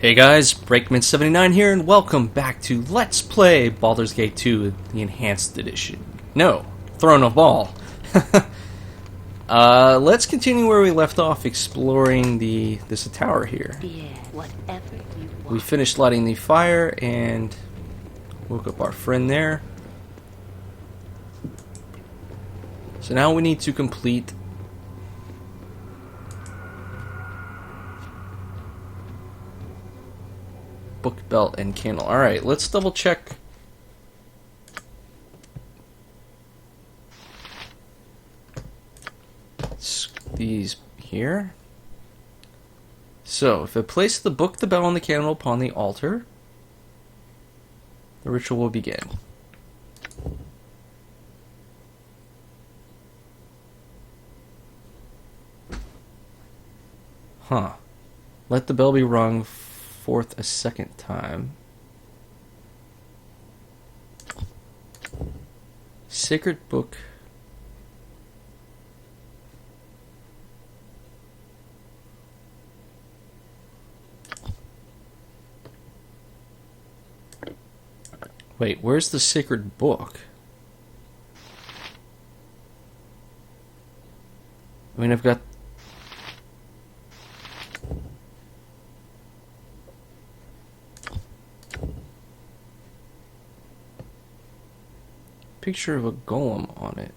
Hey guys, Breakman79 here, and welcome back to Let's Play Baldur's Gate 2, the Enhanced Edition. No, Throne of Bhaal. Let's continue where we left off, exploring this tower here. Yeah, whatever you want. We finished lighting the fire and woke up our friend there. So now we need to complete book, belt, and candle. Alright, let's double check. These here. So, if I place the book, the bell, and the candle upon the altar, the ritual will begin. Huh. Let the bell be rung forth a second time. Sacred book. Wait, where's the sacred book? I mean, I've got... picture of a golem on it.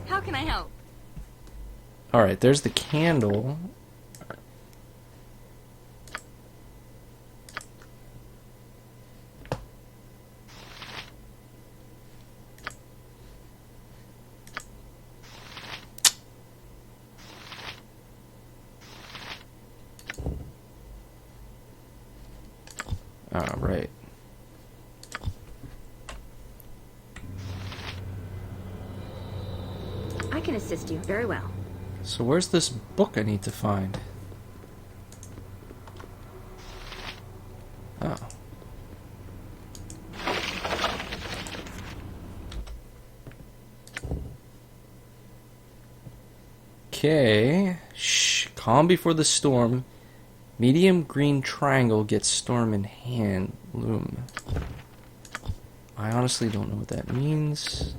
How can I help? Alright, there's the candle. Right. I can assist you very well. So where's this book I need to find? Oh. Okay. Shh. Calm before the storm. Medium green triangle gets storm in hand. Loom. I honestly don't know what that means.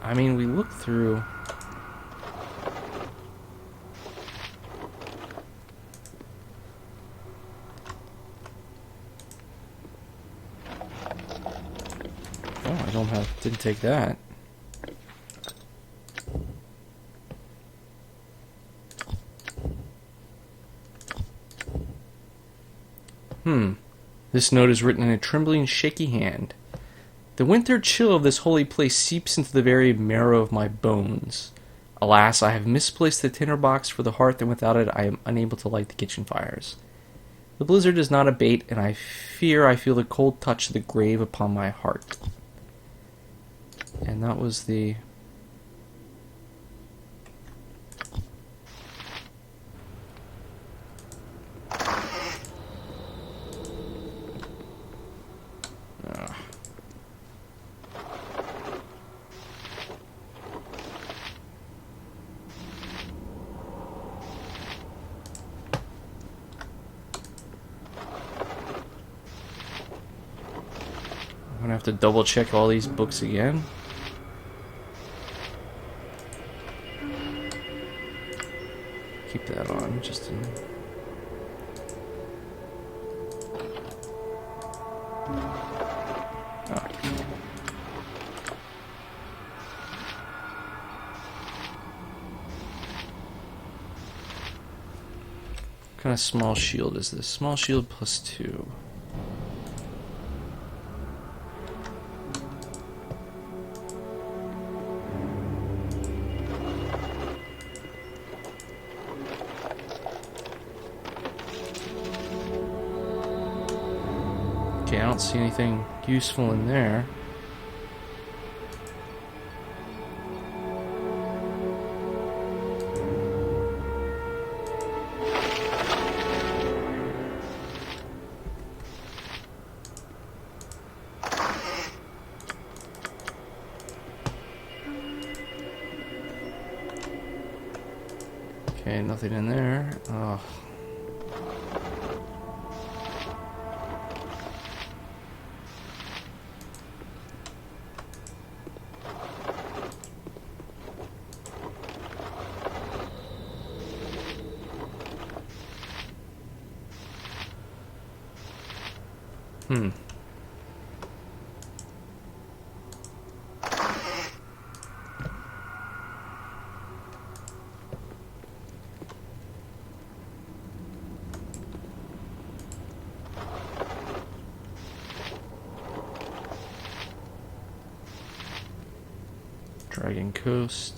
I mean, we look through... Oh, I don't have... didn't take that. This note is written in a trembling, shaky hand. The winter chill of this holy place seeps into the very marrow of my bones. Alas, I have misplaced the tinderbox for the hearth, and without it I am unable to light the kitchen fires. The blizzard does not abate, and I fear I feel the cold touch of the grave upon my heart. And that was the... I'm gonna have to double check all these books again. Keep that on, just in... Oh. What kind of small shield is this? Small shield +2. don't see anything useful in there. Okay, nothing in there. Oh. Dragon Coast.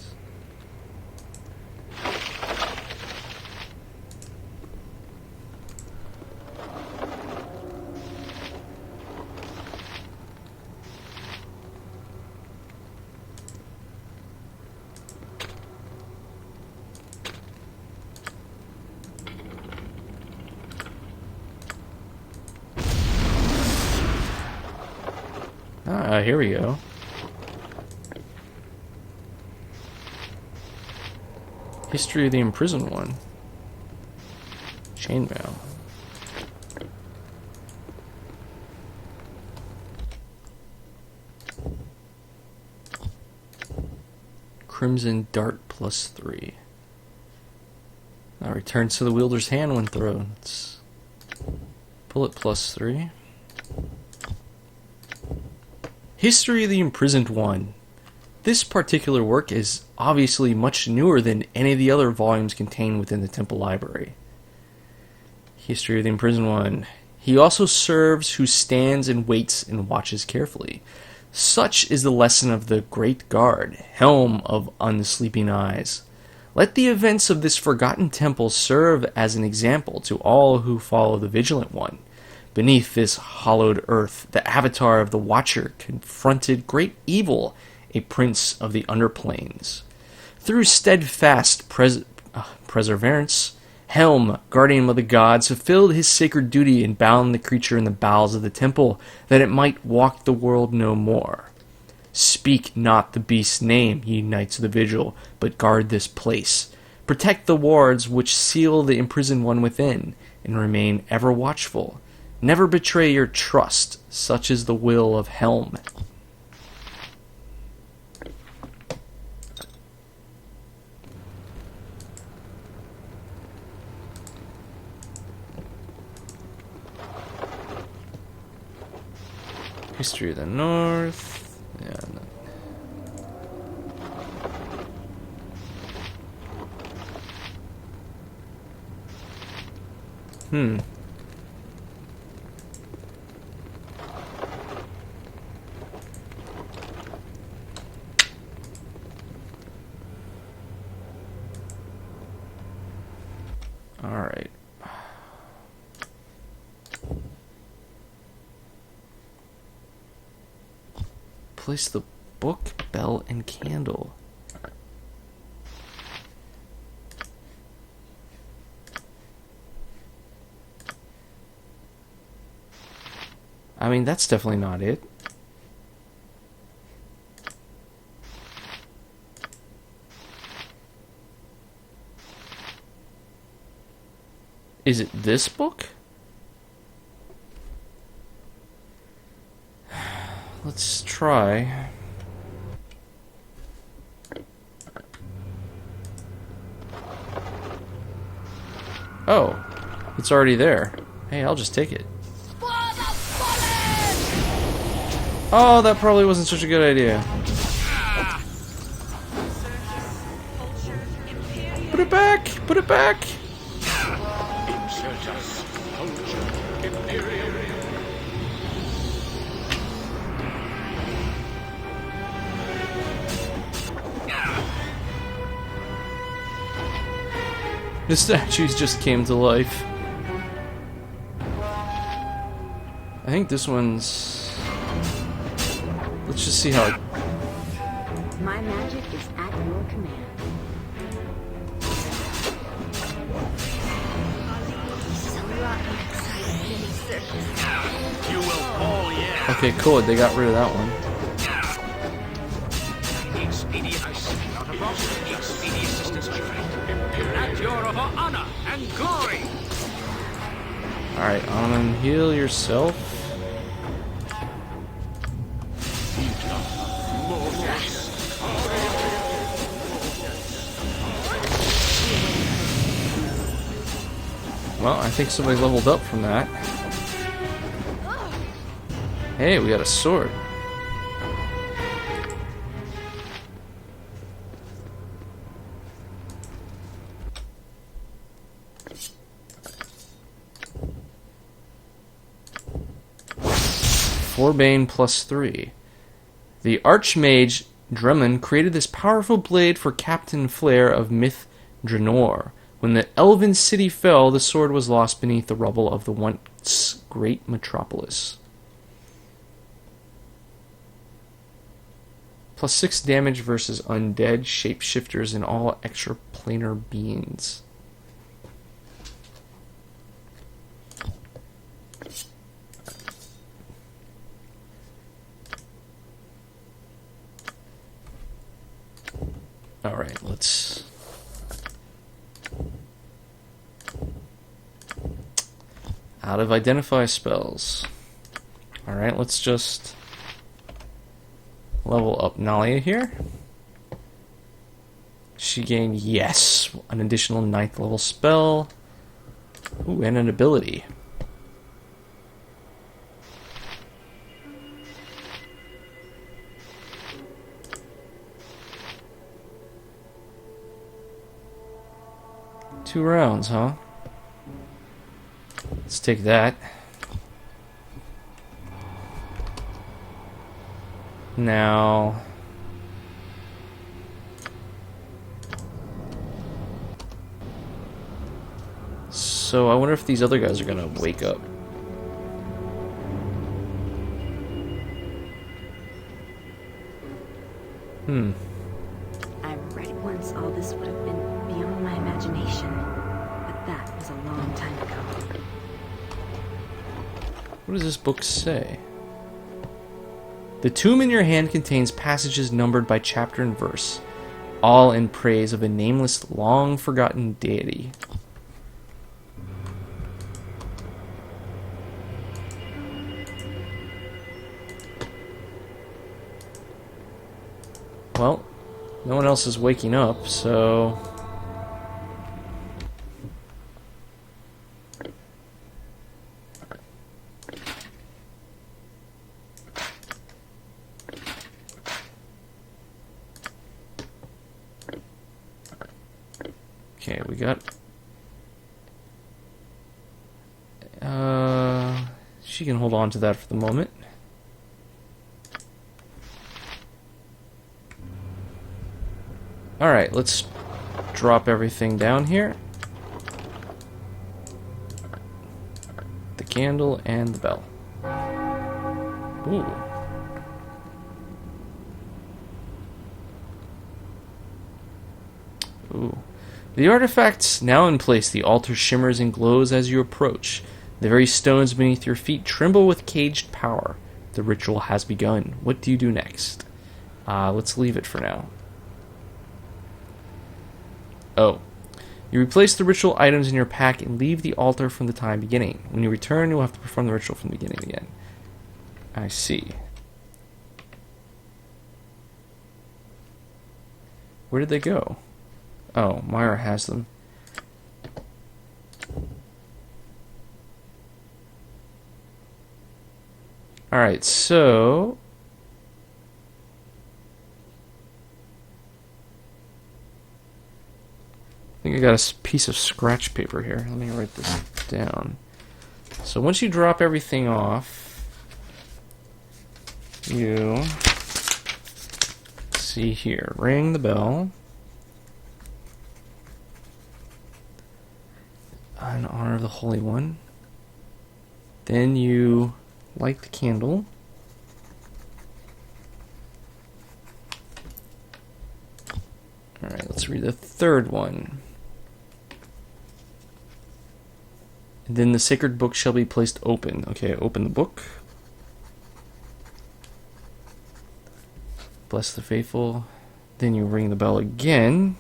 Ah, here we go. History of the Imprisoned One. Chainmail. Crimson Dart +3. Now returns to the wielder's hand when thrown. It's bullet +3. History of the Imprisoned One. This particular work is obviously much newer than any of the other volumes contained within the Temple Library. History of the Imprisoned One. He also serves who stands and waits and watches carefully. Such is the lesson of the Great Guard, helm of unsleeping eyes. Let the events of this forgotten temple serve as an example to all who follow the Vigilant One. Beneath this hollowed earth, the avatar of the Watcher confronted great evil, a prince of the underplanes. Through steadfast perseverance, Helm, guardian of the gods, fulfilled his sacred duty and bound the creature in the bowels of the temple, that it might walk the world no more. Speak not the beast's name, ye knights of the vigil, but guard this place. Protect the wards which seal the imprisoned one within, and remain ever watchful. Never betray your trust, such is the will of Helm. History of the North. Yeah. All right. Place the book, bell, and candle. I mean, that's definitely not it. Is it this book? Let's try. Oh, it's already there. Hey, I'll just take it. Oh, that probably wasn't such a good idea. Put it back! Put it back! The statues just came to life. I think this one's... Let's just see how it... My magic is at your command. You will fall, yeah. Okay, cool. They got rid of that one. At your honor and glory. Alright, heal yourself. Well, I think somebody leveled up from that. Hey, we got a sword. Forbane +3. The Archmage Drummond created this powerful blade for Captain Flare of Myth Draenor. When the elven city fell, the sword was lost beneath the rubble of the once great metropolis. +6 damage versus undead, shapeshifters, and all extraplanar beings. Alright, let's... Out of identify spells. Alright, let's just level up Nalia here. She gained, yes, an additional 9th level spell. Ooh, and an ability. Two rounds, huh? Let's take that. Now... So I wonder if these other guys are gonna wake up. I read once all this would have been beyond my imagination, but that was a long time ago. What does this book say? The tomb in your hand contains passages numbered by chapter and verse, all in praise of a nameless, long-forgotten deity. Well, no one else is waking up, so... Okay, we got... She can hold on to that for the moment. Alright, let's drop everything down here. The candle and the bell. Ooh. Ooh. The artifact's now in place. The altar shimmers and glows as you approach. The very stones beneath your feet tremble with caged power. The ritual has begun. What do you do next? Let's leave it for now. Oh. You replace the ritual items in your pack and leave the altar from the time beginning. When you return, you'll have to perform the ritual from the beginning again. I see. Where did they go? Oh, Myra has them. Alright, so... I think I got a piece of scratch paper here. Let me write this down. So once you drop everything off, you see here, ring the bell in honor of the Holy One. Then you light the candle. Alright, let's read the third one. And then the sacred book shall be placed open. Okay, open the book. Bless the faithful. Then you ring the bell again.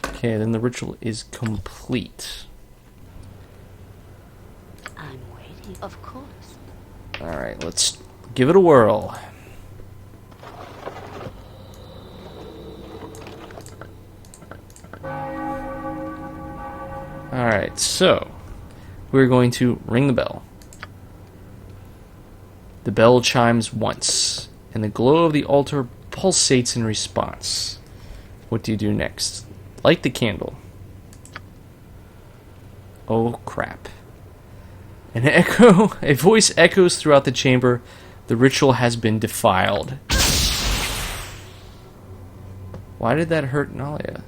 Okay, then the ritual is complete. I'm waiting. Of course. Alright, let's give it a whirl. Alright, so we're going to ring the bell. The bell chimes once, and the glow of the altar pulsates in response. What do you do next? Light the candle. Oh crap. A voice echoes throughout the chamber. The ritual has been defiled. Why did that hurt Nalia?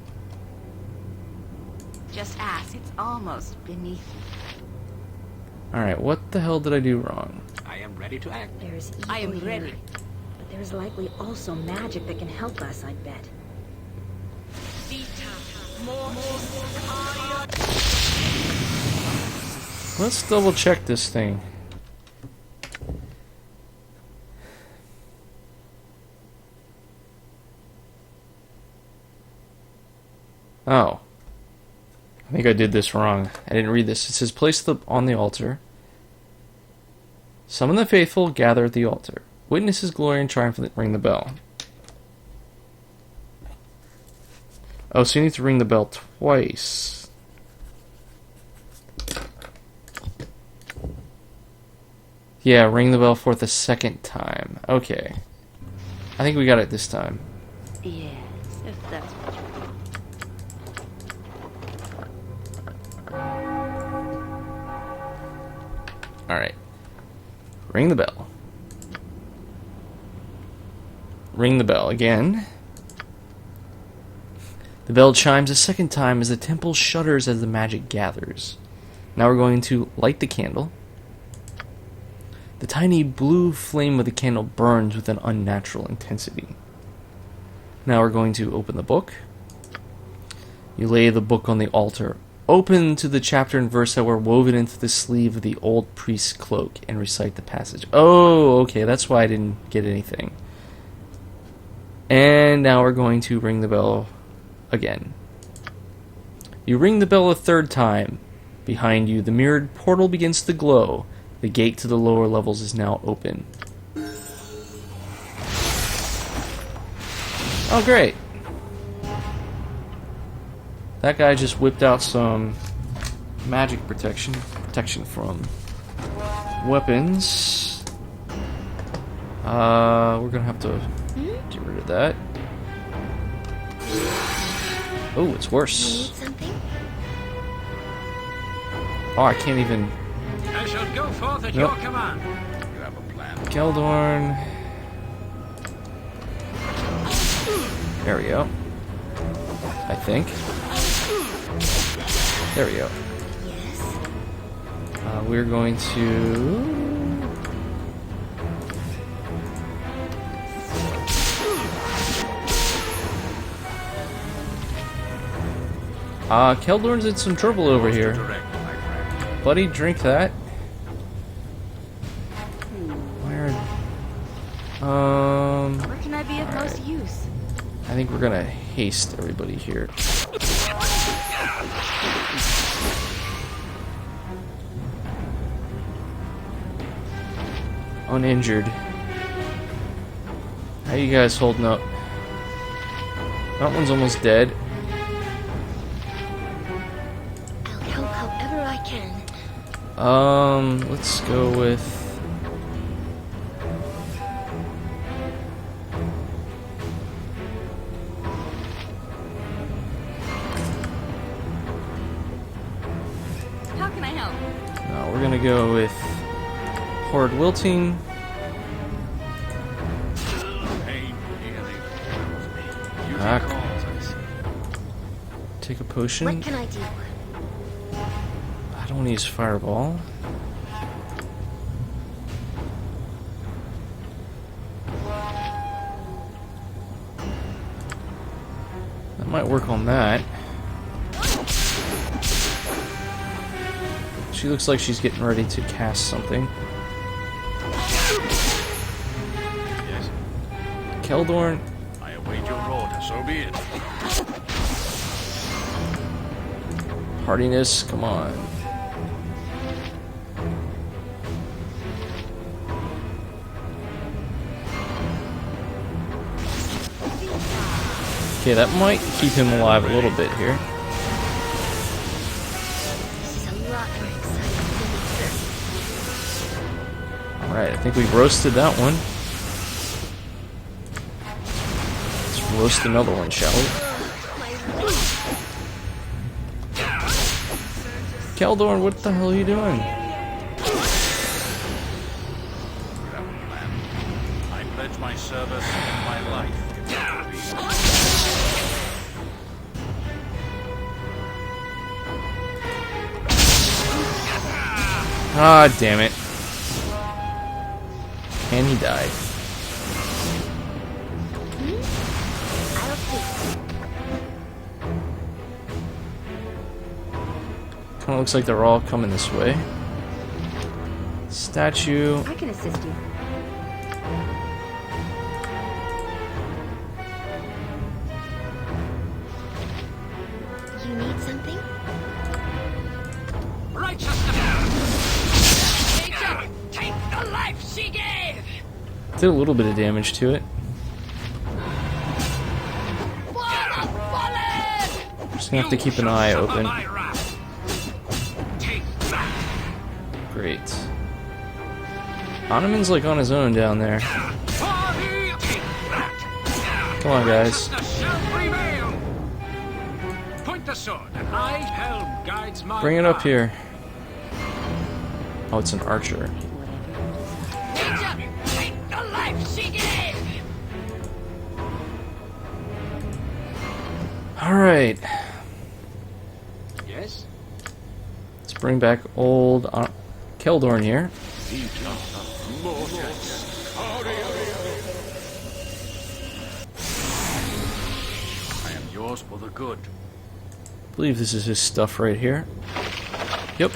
Just ask. It's almost beneath you. Alright, what the hell did I do wrong? I am ready to act. There's evil I am here, ready. but there's likely also magic that can help us, I bet. Let's double check this thing. Oh. I think I did this wrong. I didn't read this. It says place on the altar. Summon the faithful, gather at the altar. Witness his glory and triumph, ring the bell. Oh, so you need to ring the bell twice. Yeah, ring the bell for the second time. Okay. I think we got it this time. Yes, if that's what you want. Alright. Ring the bell. Ring the bell again. The bell chimes a second time as the temple shudders as the magic gathers. Now we're going to light the candle. The tiny blue flame of the candle burns with an unnatural intensity. Now we're going to open the book. You lay the book on the altar. Open to the chapter and verse that were woven into the sleeve of the old priest's cloak and recite the passage. Oh, okay, that's why I didn't get anything. And now we're going to ring the bell again. You ring the bell a third time. Behind you, the mirrored portal begins to glow. The gate to the lower levels is now open. Oh, great. That guy just whipped out some magic protection from weapons. We're gonna have to get rid of that. Oh, it's worse. Need something? Oh, I can't even. I shall go forth at Nope. your command. You have a plan. Keldorn. There we go. I think. There we go. Yes. We're going to. Keldorn's in some trouble over here. Direct, my friend. Buddy, drink that. Where? Where can I be of most use? I think we're gonna haste everybody here. Uninjured. How you guys holding up? That one's almost dead. I'll help however I can. Let's go with. How can I help? No, we're gonna go with Horde Wilting. Pain, healing, fills me. You Ah. take calls, I see. Take a potion. What can I do? Don't want to use Fireball. That might work on that. She looks like she's getting ready to cast something. Yes. Keldorn. I await your order, so be it. Hardiness, come on. Okay, that might keep him alive a little bit here. This is a lot more exciting than Alright, I think we roasted that one. Let's roast another one, shall we? Keldorn, what the hell are you doing? I pledge my service and my life. Ah, damn it. And he died. I'll take Kinda looks like they're all coming this way. Statue. I can assist you. You need something? Take the life she gave! Did a little bit of damage to it. Just gonna have to keep an eye open. Great. Onaman's like on his own down there. Come on, guys. Point the sword, and I helm guides my Bring it up path. here. Oh, it's an archer. Take the life she gave! Alright. Yes? Let's bring back old Keldorn here. I am yours for the good. I believe this is his stuff right here. Yep.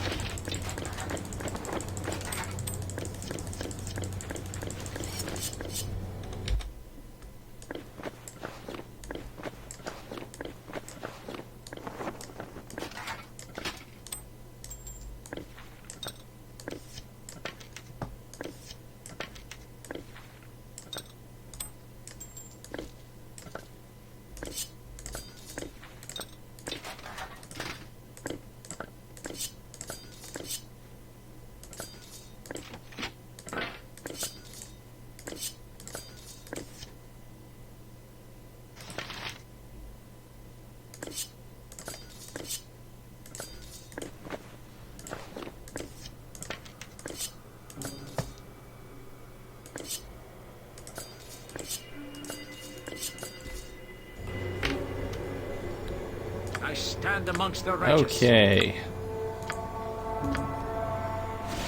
I stand amongst the righteous. Okay.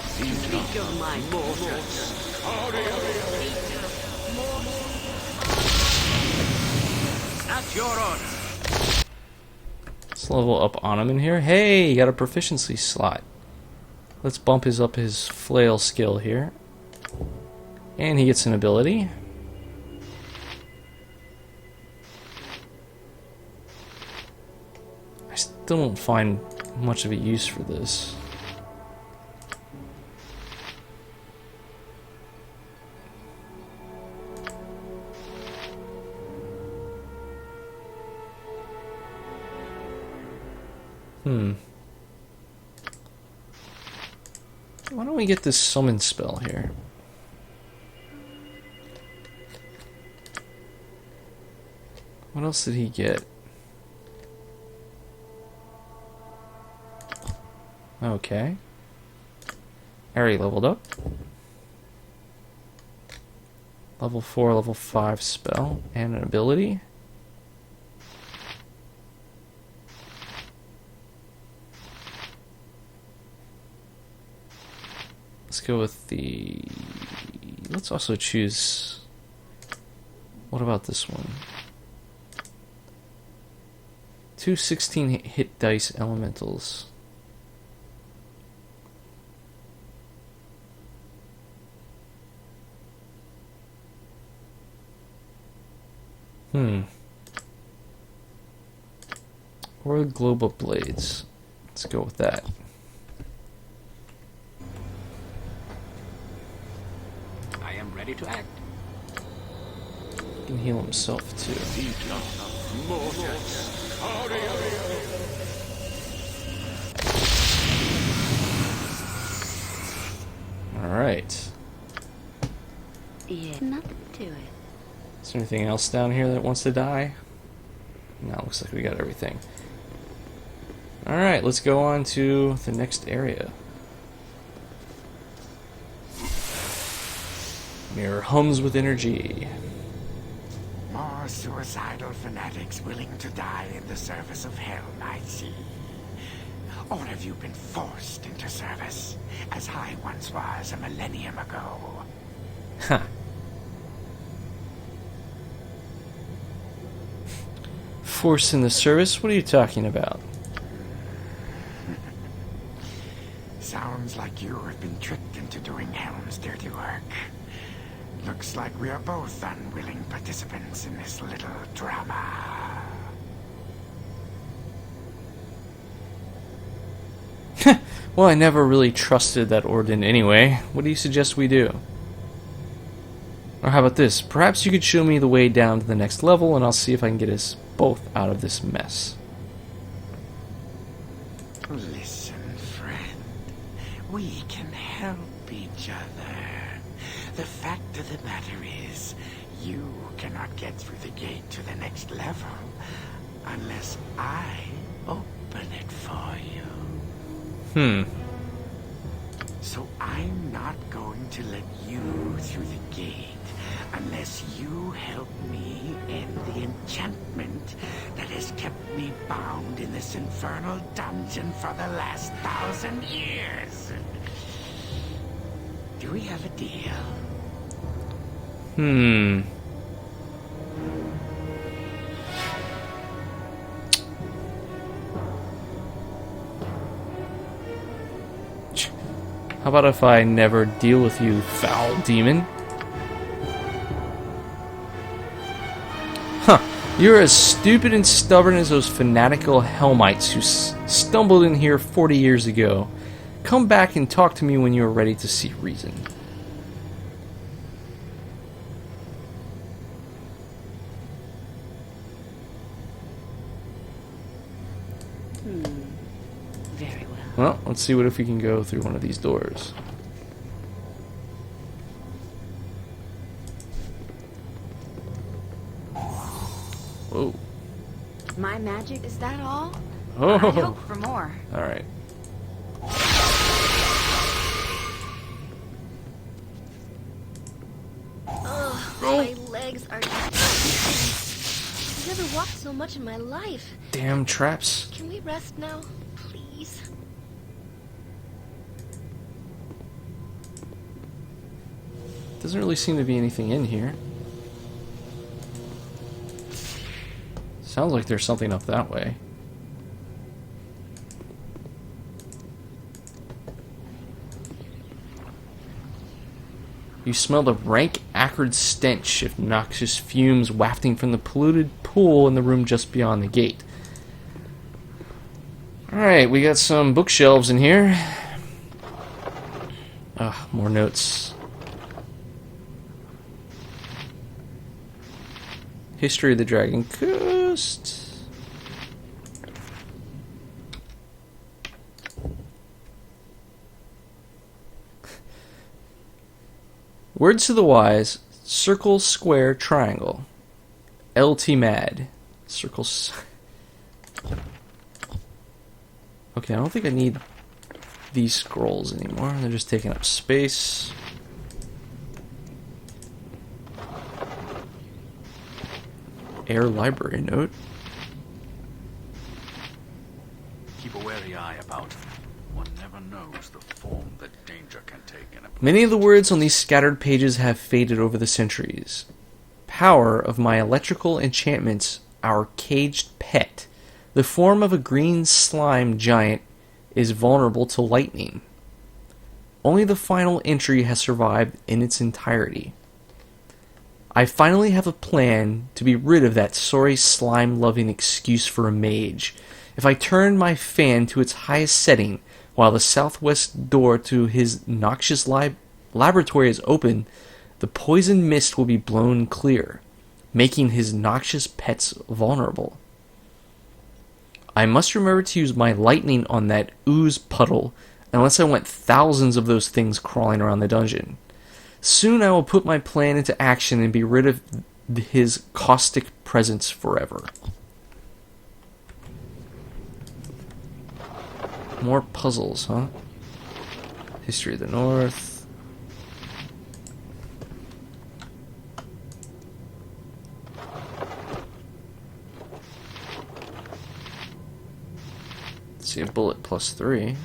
Speak of my mortals. At your order. Let's level up Onaman here. Hey, he got a proficiency slot. Let's bump up his flail skill here. And he gets an ability. I still don't find much of a use for this. Why don't we get this summon spell here? What else did he get? Okay. Already leveled up. Level 4, level 5 spell, and an ability. Let's go with the... Let's also choose... What about this one? 2 16 hit dice elementals. Or the globe of blades. Let's go with that. I am ready to act. He can heal himself too. Alright. Yeah, nothing to it. Is there anything else down here that wants to die? No, looks like we got everything. Alright, let's go on to the next area. Mirror hums with energy. More suicidal fanatics willing to die in the service of Helm, I see. Or have you been forced into service, as I once was a millennium ago? Huh. Force in the service? What are you talking about? Sounds like you have been tricked into doing Helm's dirty work. Looks like we are both unwilling participants in this little drama. Well, I never really trusted that Orden anyway. What do you suggest we do? Or how about this? Perhaps you could show me the way down to the next level, and I'll see if I can get us both out of this mess. Listen, friend. We can help each other. The fact of the matter is, you cannot get through the gate to the next level unless I open it for you. So I'm not going to let you through the gate unless you help me end the enchantment that has kept me bound in this infernal dungeon for the last 1,000 years. Do we have a deal? How about if I never deal with you, foul demon? Huh. You're as stupid and stubborn as those fanatical Helmites who stumbled in here 40 years ago. Come back and talk to me when you are ready to see reason. Very well. Well, let's see what if we can go through one of these doors. Whoa. My magic, is that all? I Oh. hope for more. All right. My legs are... I've never walked so much in my life. Damn traps. Can we rest now, please? Doesn't really seem to be anything in here. Sounds like there's something up that way. You smell the rank, acrid stench of noxious fumes wafting from the polluted pool in the room just beyond the gate. Alright, we got some bookshelves in here. More notes. History of the Dragon Coast. Words to the wise: circle, square, triangle. LT mad. Circles. Okay, I don't think I need these scrolls anymore. They're just taking up space. Air library note. Keep a wary eye about. One never knows the form that danger can taken a Many of the words on these scattered pages have faded over the centuries. Power of my electrical enchantments, our caged pet, the form of a green slime giant, is vulnerable to lightning. Only the final entry has survived in its entirety. I finally have a plan to be rid of that sorry slime-loving excuse for a mage. If I turn my fan to its highest setting while the southwest door to his noxious laboratory is open, the poison mist will be blown clear, making his noxious pets vulnerable. I must remember to use my lightning on that ooze puddle, unless I want thousands of those things crawling around the dungeon. Soon I will put my plan into action and be rid of his caustic presence forever. More puzzles, huh? History of the North. Let's see, a bullet +3.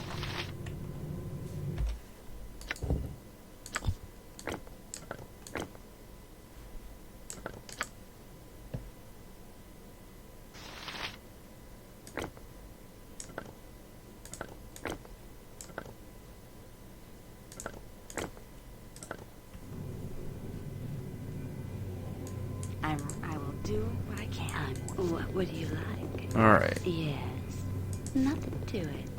I will do what I can. What would you like? Alright. Yes. Nothing to it.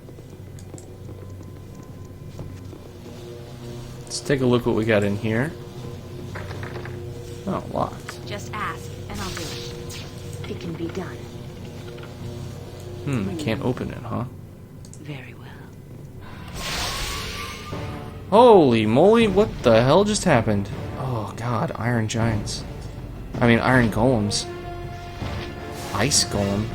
Let's take a look what we got in here. Oh, locked. Just ask, and I'll do it. It can be done. I can't open it, huh? Very well. Holy moly, what the hell just happened? Oh god, iron giants. I mean, iron golems. Ice golem.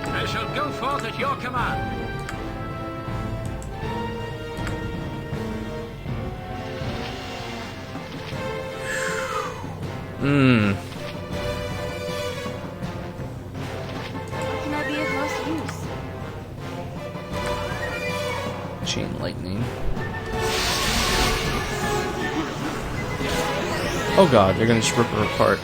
I shall go forth at your command. Can I be of most use? Chain lightning. Oh god, they're gonna just rip her apart.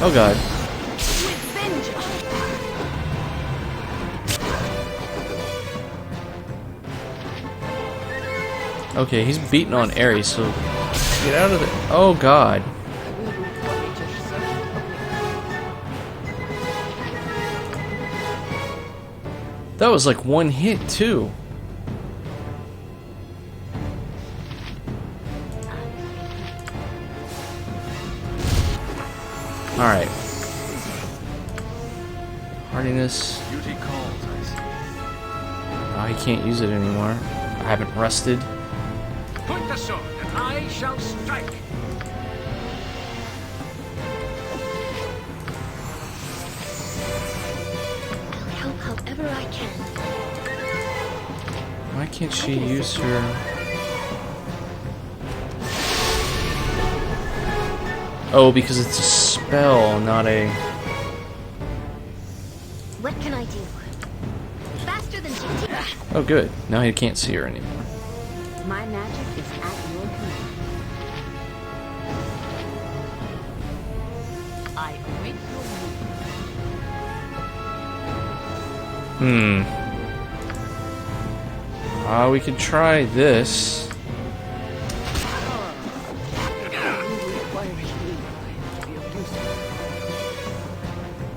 Oh god. Okay, he's beating on Ares, so get out of there. Oh god. That was like one hit, too. Alright. Hardiness. duty calls, I see. Oh, he can't use it anymore. I haven't rested. Point the sword, and I shall strike. I'll help however I can. Why can't she use her... Oh, because it's a spell, not a... What can I do? Faster than GT. Oh, good. Now he can't see her anymore. My magic is at your command. I await your move. We could try this.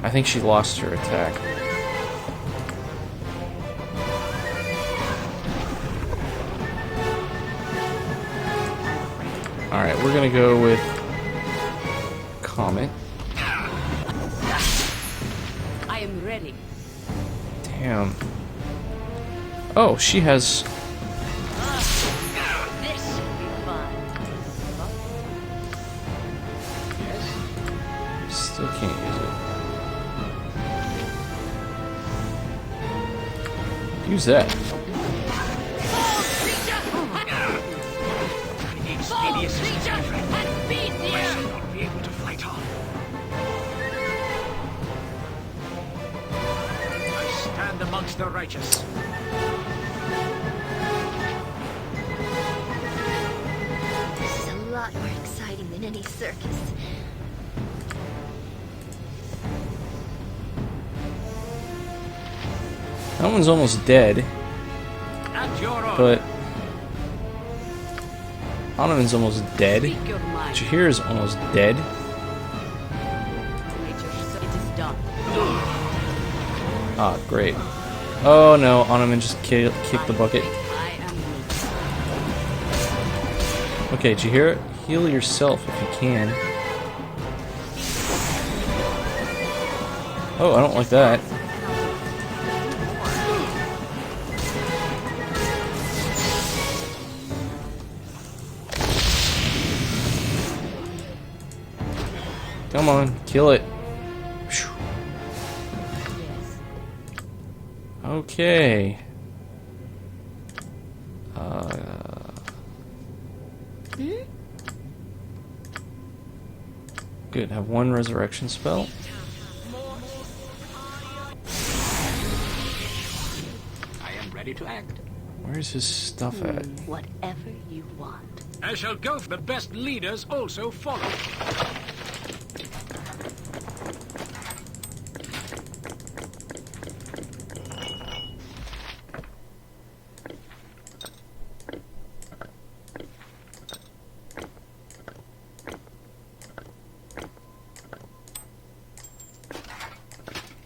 I think she lost her attack. Alright, we're gonna go with Comet. I am ready. Damn. Oh, she has... This should be fun. Still can't use it. Use that. Amongst the righteous. This is a lot more exciting than any circus. That one's almost dead, At your order. but Onneman's almost dead. Speak your mind. Jahir is almost dead. It is done. Ah, great. Oh no, Onneman just kicked the bucket. I am weak. Okay, Jahir, heal yourself if you can. Oh, I don't like that. Come on, kill it. Phew. Okay. Good, have one resurrection spell. I am ready to act. Where's his stuff at? Whatever you want. I shall go for the best leaders also follow.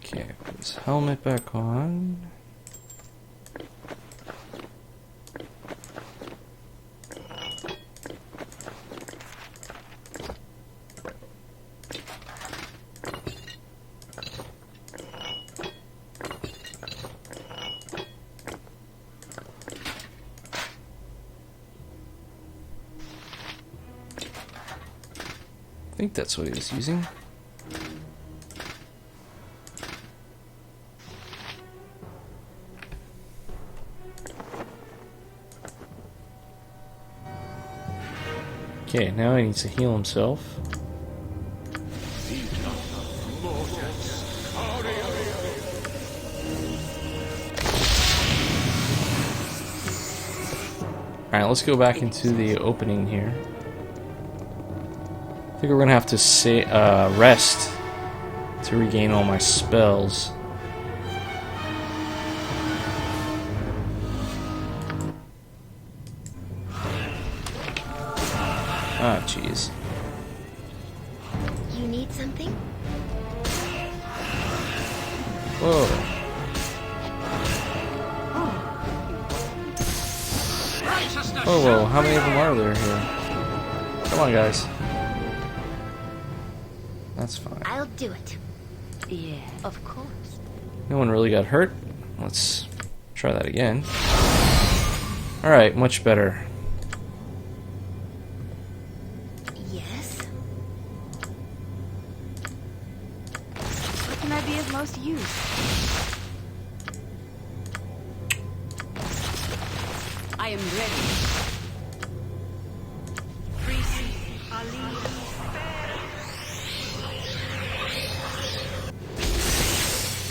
Okay, put his helmet back on. I think that's what he was using. Okay, now he needs to heal himself. Alright, let's go back into the opening here. I think we're gonna have to say rest to regain all my spells. Ah, jeez. You need something? Whoa. Oh, whoa, how many of them are there here? Come on, guys. That's fine. I'll do it. Yeah, of course. No one really got hurt. Let's try that again. Alright, much better. Yes? What can I be of most use? I am ready.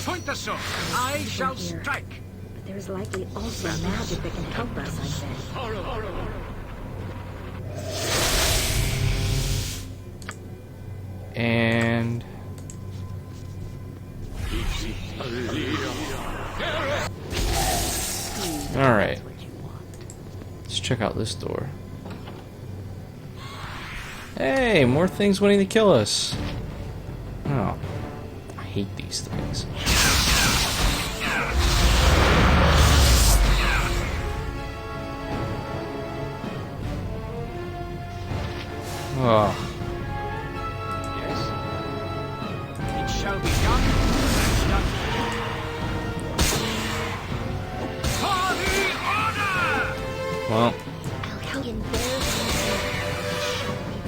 Point the sword, and I shall here. strike. But there's likely also magic that can help us, I said. And alright. Let's check out this door. Hey, more things wanting to kill us. Oh. I hate these things. Oh. Yes. It shall be done. And done. For the order! Well, I'll help in there.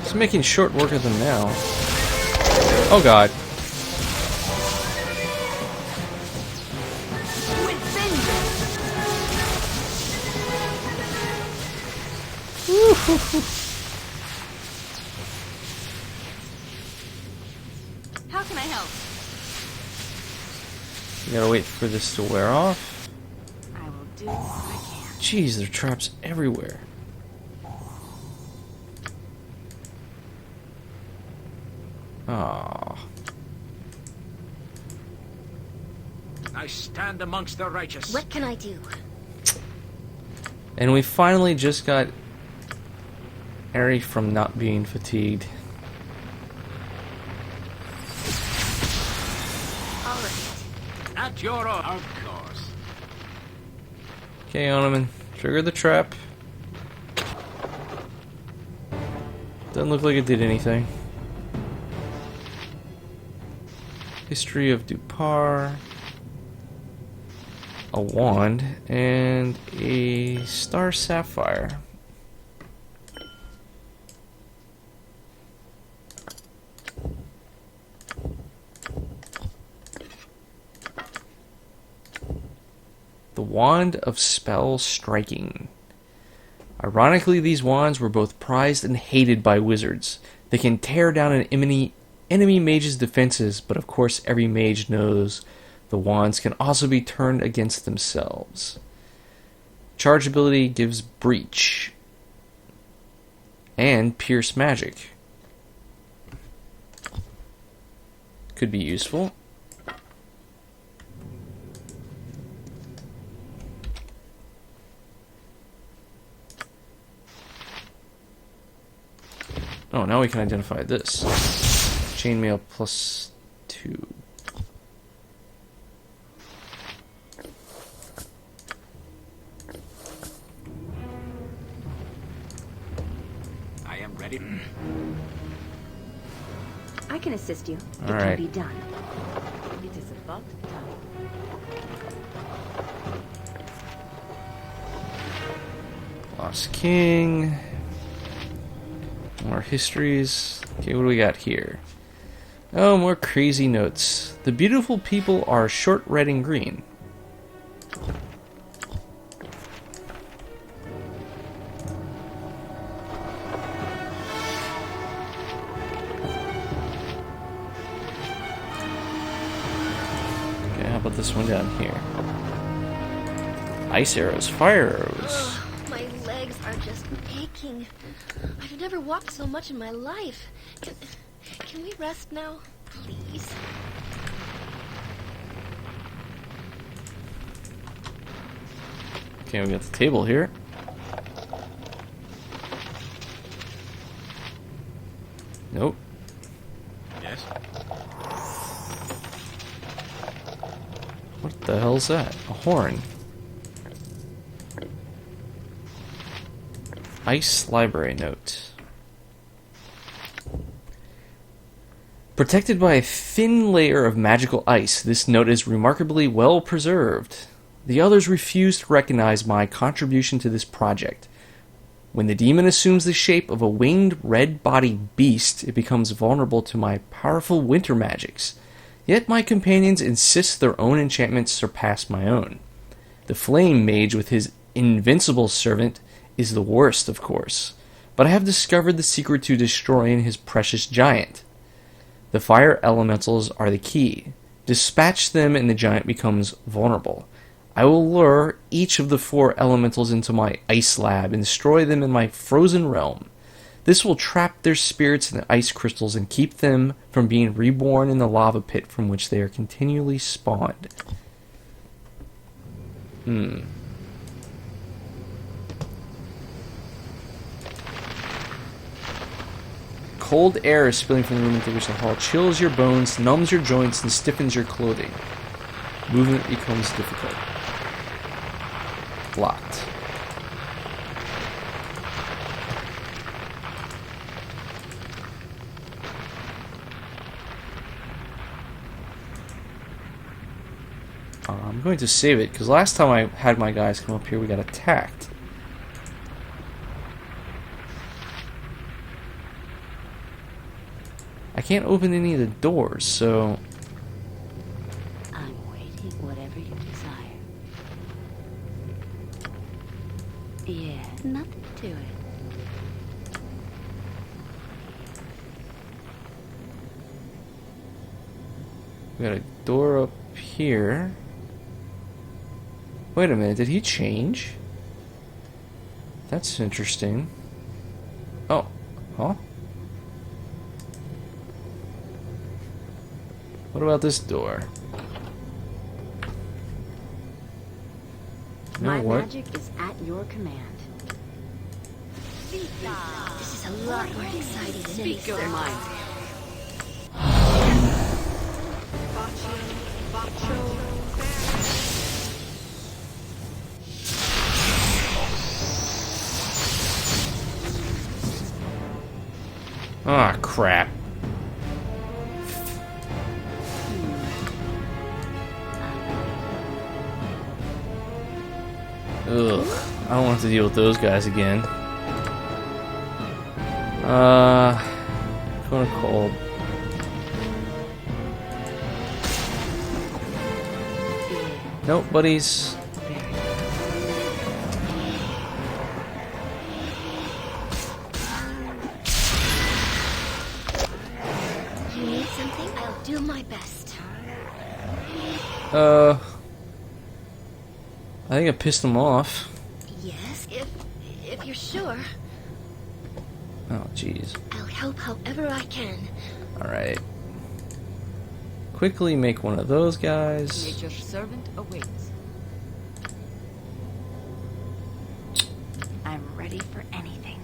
it's making short work of them now. Oh god. can I help? You gotta wait for this to wear off. I will do what I can. Jeez, there are traps everywhere. Ah. I stand amongst the righteous. What can I do? And we finally just got Eri from not being fatigued. All right. At your own. Of course. Okay, Onaman, trigger the trap. Doesn't look like it did anything. History of Dupar. A wand and a star sapphire. The Wand of Spell Striking. Ironically, these wands were both prized and hated by wizards. They can tear down an enemy mage's defenses, but of course every mage knows the wands can also be turned against themselves. Charge ability gives Breach and Pierce Magic. Could be useful. Oh, now we can identify this. Chainmail +2. I am ready. I can assist you. It All right. can be done. It is about time. Lost King. More histories. Okay, what do we got here? Oh, more crazy notes. The beautiful people are short red and green. Okay, how about this one down here? Ice arrows, fire arrows. Ugh, my legs are just aching. I've never walked so much in my life. Can we rest now, please? Okay, we got the table here. Nope. Yes. What the hell's that? A horn. Ice library note. Protected by a thin layer of magical ice, this note is remarkably well preserved. The others refuse to recognize my contribution to this project. When the demon assumes the shape of a winged, red-bodied beast, it becomes vulnerable to my powerful winter magics. Yet my companions insist their own enchantments surpass my own. The flame mage with his invincible servant is the worst, of course, but I have discovered the secret to destroying his precious giant. The fire elementals are the key. Dispatch them and the giant becomes vulnerable. I will lure each of the 4 elementals into my ice lab and destroy them in my frozen realm. This will trap their spirits in the ice crystals and keep them from being reborn in the lava pit from which they are continually spawned. Cold air is spilling from the room into which the hall chills your bones, numbs your joints, and stiffens your clothing. Movement becomes difficult. Locked. I'm going to save it, because last time I had my guys come up here, we got attacked. I can't open any of the doors, so... I'm waiting whatever you desire. Yeah, nothing to it. We got a door up here. Wait a minute, did he change? That's interesting. Oh, huh? What about this door? You know My what? magic is at your command. This is a lot more exciting than any Speak your circus. mind. Ah, crap. Ugh, I don't want to deal with those guys again. Gonna call. Nope, buddies. You need something? I'll do my best. I think I pissed them off. Yes, if you're sure, Oh, jeez. I'll help however I can. Alright. Quickly make one of those guys. Nature's servant awaits. I'm ready for anything.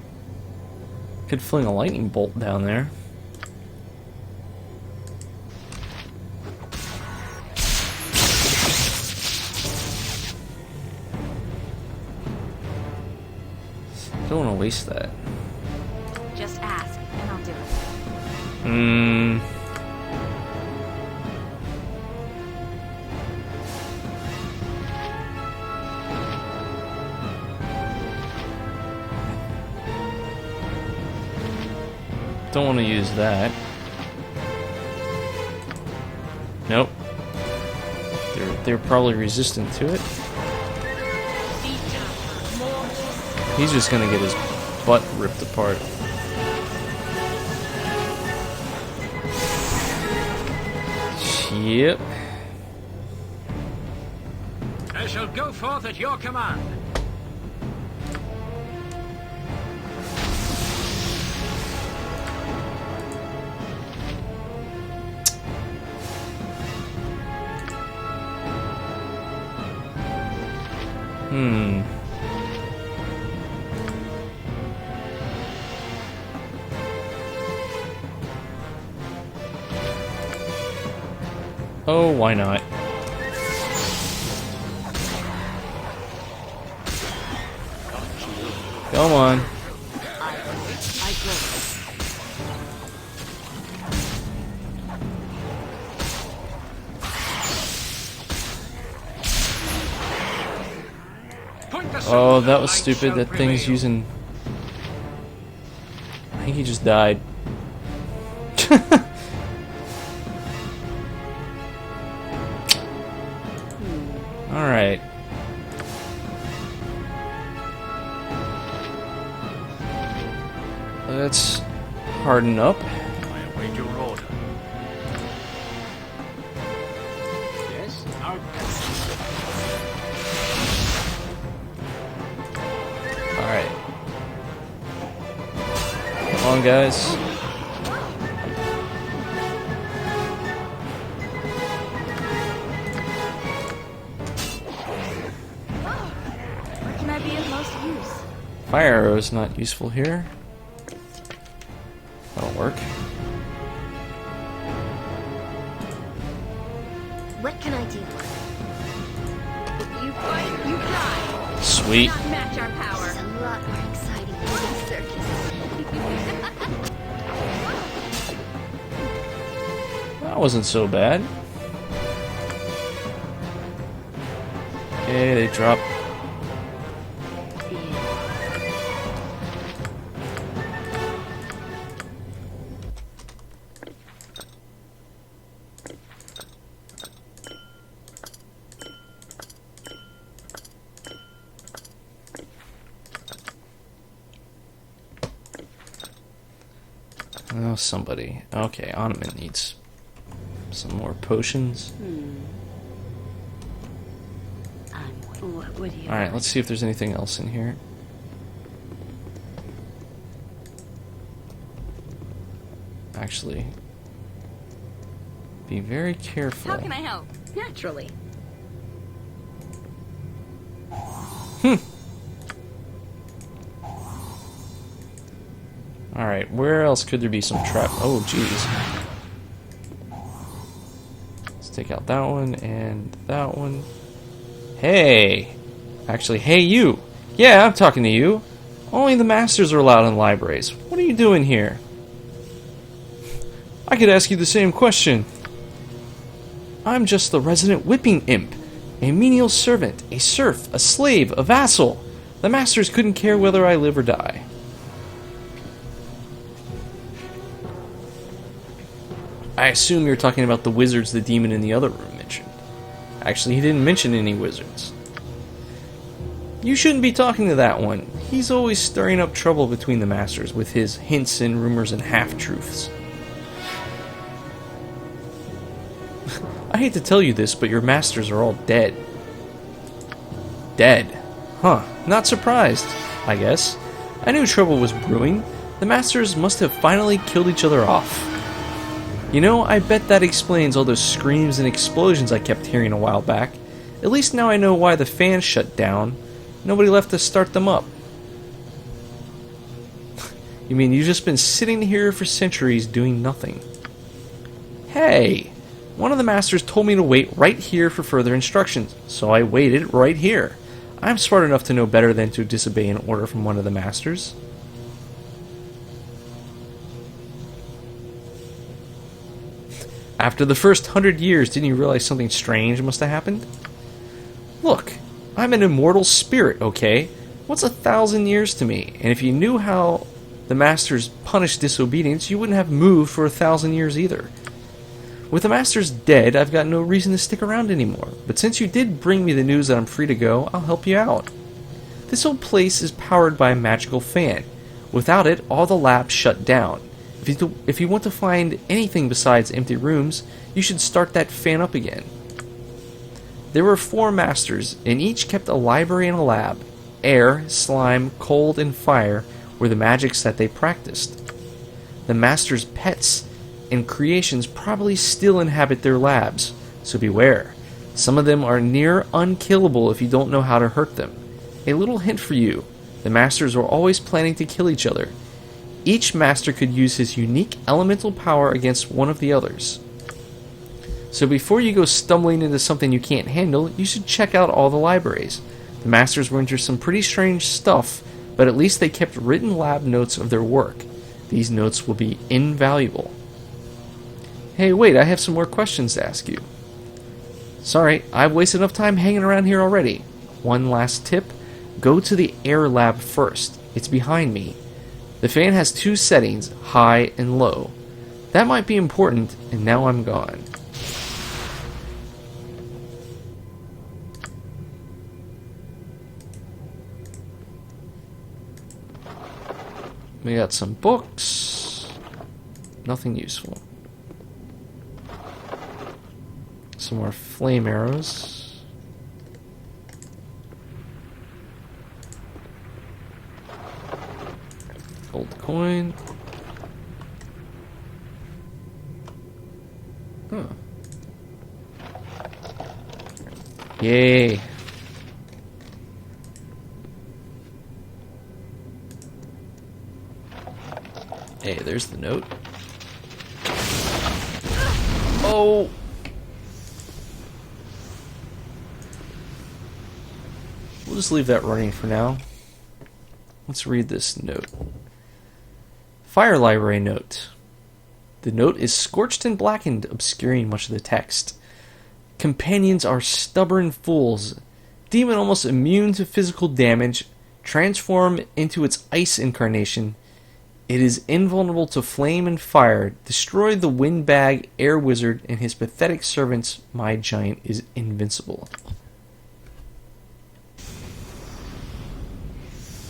Could fling a lightning bolt down there. Don't want to waste that. Just ask, and I'll do it. Don't want to use that. Nope. They're probably resistant to it. He's just gonna get his butt ripped apart. Yep. I shall go forth at your command. Oh, why not? Come on. I go. Point the Oh, sword, that was light stupid. shall That thing's prevail. using... I think he just died. Alright. Let's harden up. I await your order. Yes, our Alright. Come on, guys. Where can I be of most use? Fire arrow's not useful here. That'll work. What can I do? You fight, you die. Sweet. Not match our power. This is a lot more exciting than any circus. That wasn't so bad. Okay, they drop. Oh, somebody. Okay, Ottoman needs Some more potions. What would you? Alright, let's see if there's anything else in here. Actually, be very careful. How can I help? Naturally. Alright, where else could there be some trap? Oh, jeez. Let's take out that one and that one. Hey! Actually, hey you! Yeah, I'm talking to you. Only the masters are allowed in libraries. What are you doing here? I could ask you the same question. I'm just the resident whipping imp. A menial servant, a serf, a slave, a vassal. The masters couldn't care whether I live or die. I assume you're talking about the wizards the demon in the other room mentioned. Actually, he didn't mention any wizards. You shouldn't be talking to that one. He's always stirring up trouble between the masters with his hints and rumors and half-truths. I hate to tell you this, but your masters are all dead. Dead? Huh. Not surprised, I guess. I knew trouble was brewing. The masters must have finally killed each other off. You know, I bet that explains all those screams and explosions I kept hearing a while back. At least now I know why the fans shut down. Nobody left to start them up. You mean you've just been sitting here for centuries doing nothing? Hey! One of the masters told me to wait right here for further instructions, so I waited right here. I'm smart enough to know better than to disobey an order from one of the masters. After the first 100 years, didn't you realize something strange must have happened? Look, I'm an immortal spirit, okay? What's 1,000 years to me? And if you knew how the masters punish disobedience, you wouldn't have moved for 1,000 years either. With the masters dead, I've got no reason to stick around anymore. But since you did bring me the news that I'm free to go, I'll help you out. This whole place is powered by a magical fan. Without it, all the labs shut down. If you want to find anything besides empty rooms, you should start that fan up again. There were 4 masters, and each kept a library and a lab. Air, slime, cold, and fire were the magics that they practiced. The masters' pets and creations probably still inhabit their labs, so beware. Some of them are near unkillable if you don't know how to hurt them. A little hint for you, the masters were always planning to kill each other. Each master could use his unique elemental power against one of the others. So before you go stumbling into something you can't handle, you should check out all the libraries. The masters were into some pretty strange stuff, but at least they kept written lab notes of their work. These notes will be invaluable. Hey, wait, I have some more questions to ask you. Sorry, I've wasted enough time hanging around here already. One last tip, go to the air lab first. It's behind me. The fan has 2 settings, high and low. That might be important, and now I'm gone. We got some books. Nothing useful. Some more flame arrows. Gold coin. Huh. Yay. Hey, there's the note. Oh! We'll just leave that running for now. Let's read this note. Fire Library note. The note is scorched and blackened, obscuring much of the text. Companions are stubborn fools. Demon almost immune to physical damage. Transform into its ice incarnation. It is invulnerable to flame and fire. Destroy the windbag air wizard and his pathetic servants. My giant is invincible.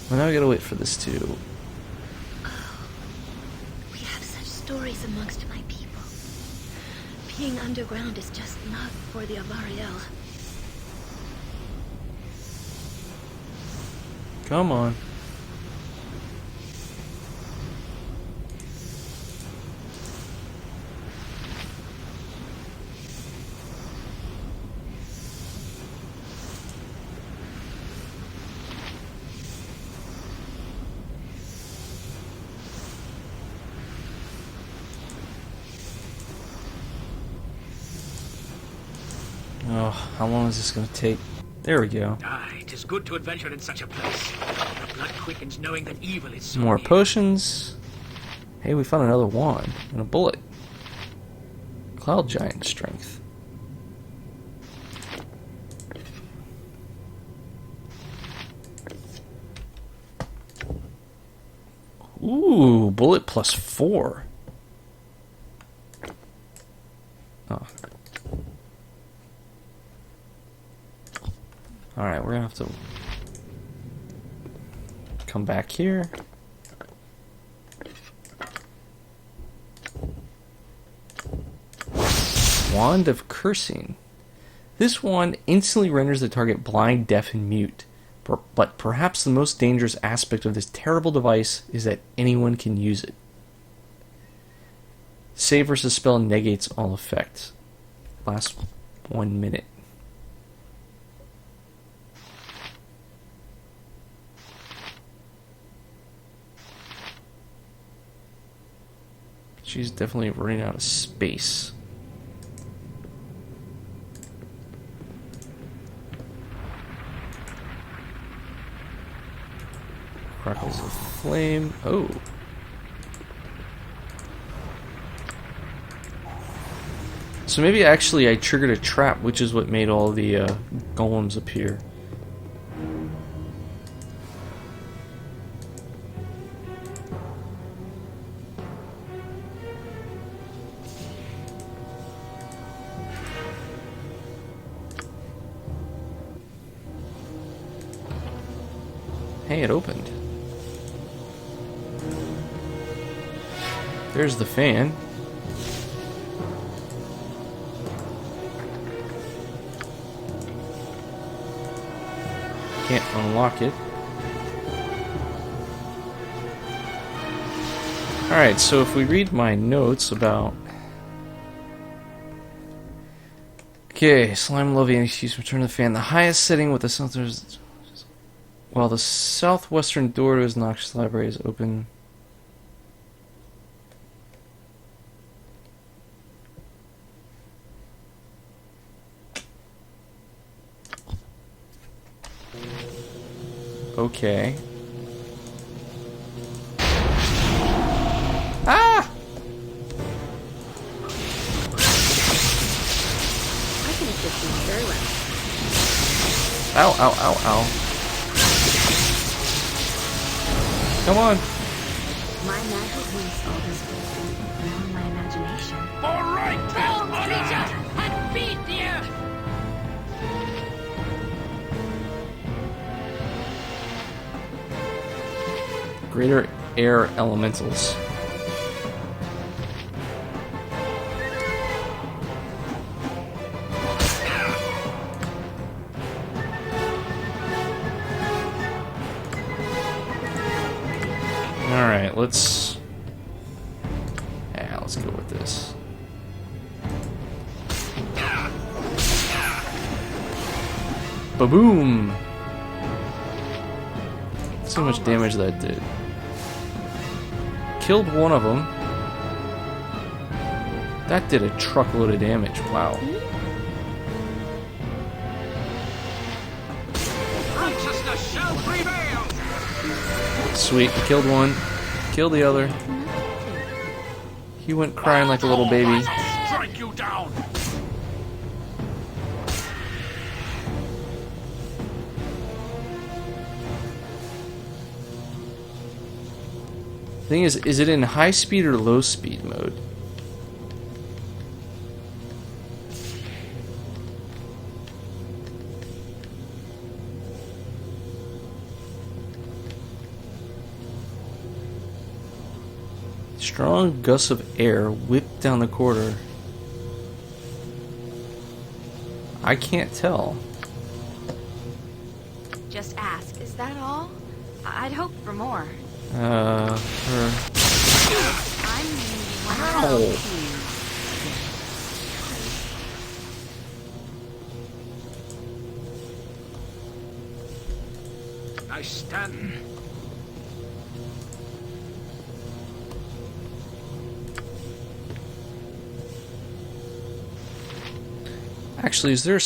Well, now I gotta wait for this to... We have such stories amongst my people. Being underground is just not for the Avariel. Come on. Oh, how long is this going to take? There we go. Aye, it is good to adventure in such a place. The blood quickens knowing that evil is so More near. potions. Hey, we found another wand and a bullet. Cloud giant strength. Ooh, bullet +4. Oh. Alright, we're gonna have to come back here. Wand of Cursing. This wand instantly renders the target blind, deaf, and mute. But perhaps the most dangerous aspect of this terrible device is that anyone can use it. Save versus spell negates all effects. Last 1 minute. She's definitely running out of space. Crackles of flame. Oh. So maybe actually I triggered a trap, which is what made all the golems appear. Hey, it opened. There's the fan. Can't unlock it. Alright, so if we read my notes about... Okay, slime loving excuse return to the fan. The highest setting with the southwest... While the southwestern door to his noxious library is open... Okay. Ah! I can assist you very well. Ow, ow, ow, ow. Come on. My magic makes all this wisdom beyond my imagination. All right, Help, creature! and beat you! Greater air elementals. Alright, let's... Yeah, let's go with this. Ba-boom! See how much damage that did. Killed one of them. That did a truckload of damage. Wow. Righteousness shall prevail! Sweet. Killed one. Killed the other. He went crying like a little baby. Strike you down! Thing is it in high speed or low speed mode? Strong gusts of air whipped down the corridor. I can't tell. Just ask. Is that all? I'd hope for more. Her... I'm Ow. Nice stand. Actually, is there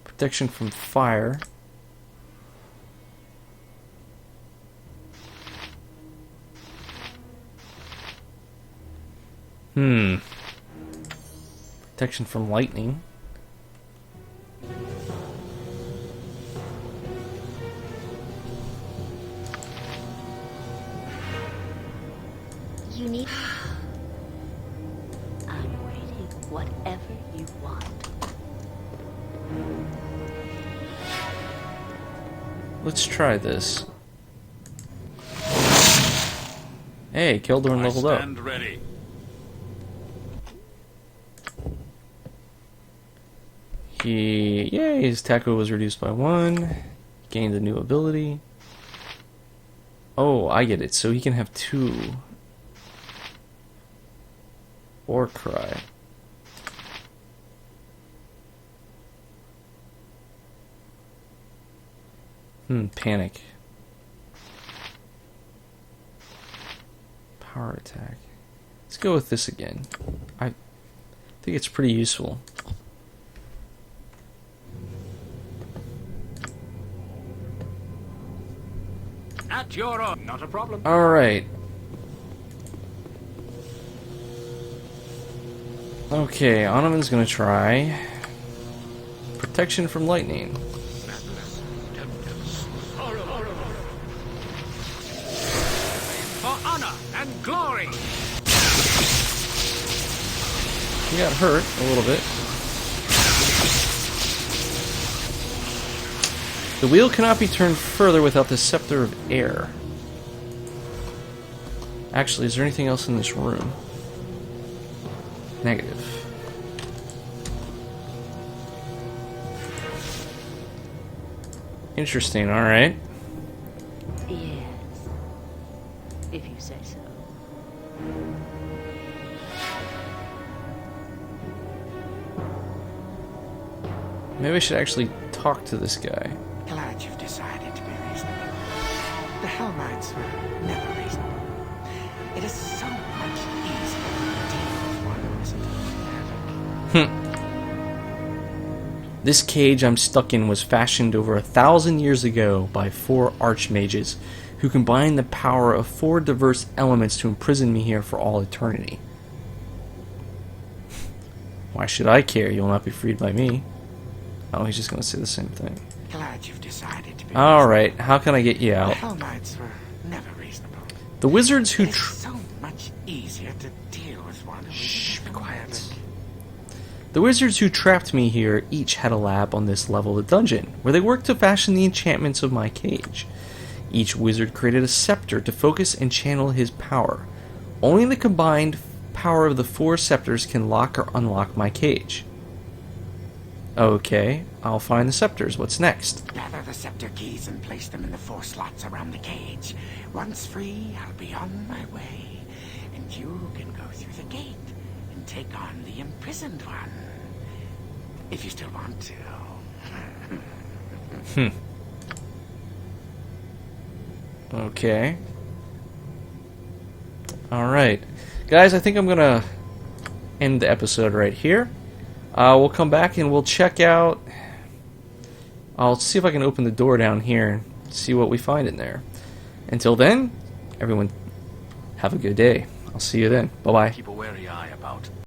protection from fire? Protection from lightning. You need... I'm waiting. Whatever you want. Let's try this. Hey, Kildorn leveled up. Stand ready. Yay, his tackle was reduced by 1. Gained a new ability. Oh, I get it. So he can have 2. War cry. Panic. Power attack. Let's go with this again. I think it's pretty useful. At your own. Not a problem. Alright. Okay, Onovan's gonna try protection from lightning. For honor and glory. He got hurt a little bit. The wheel cannot be turned further without the scepter of air. Actually, is there anything else in this room? Negative. Interesting, alright. Yes. If you say so. Maybe I should actually talk to this guy. Glad you've decided to be reasonable. The Hellmites were never reasonable. It is so much easier to deal with one who isn't pathetic. This cage I'm stuck in was fashioned over 1,000 years ago by 4 archmages who combined the power of 4 diverse elements to imprison me here for all eternity. Why should I care? You'll not be freed by me. Oh, he's just going to say the same thing. Glad you've decided to be Alright, how can I get you reasonable. The out? Hellmites were never reasonable. The wizards who... It is so much easier to deal with one who Shh, isn't be quiet. pathetic. The wizards who trapped me here each had a lab on this level of the dungeon, where they worked to fashion the enchantments of my cage. Each wizard created a scepter to focus and channel his power. Only the combined power of the 4 scepters can lock or unlock my cage. Okay, I'll find the scepters. What's next? Gather the scepter keys and place them in the 4 slots around the cage. Once free, I'll be on my way, and you can go through the gate and take on the imprisoned one. If you still want to. Okay. Alright. Guys, I think I'm going to end the episode right here. We'll come back and we'll check out... I'll see if I can open the door down here and see what we find in there. Until then, everyone, have a good day. I'll see you then. Bye-bye. Keep a wary eye about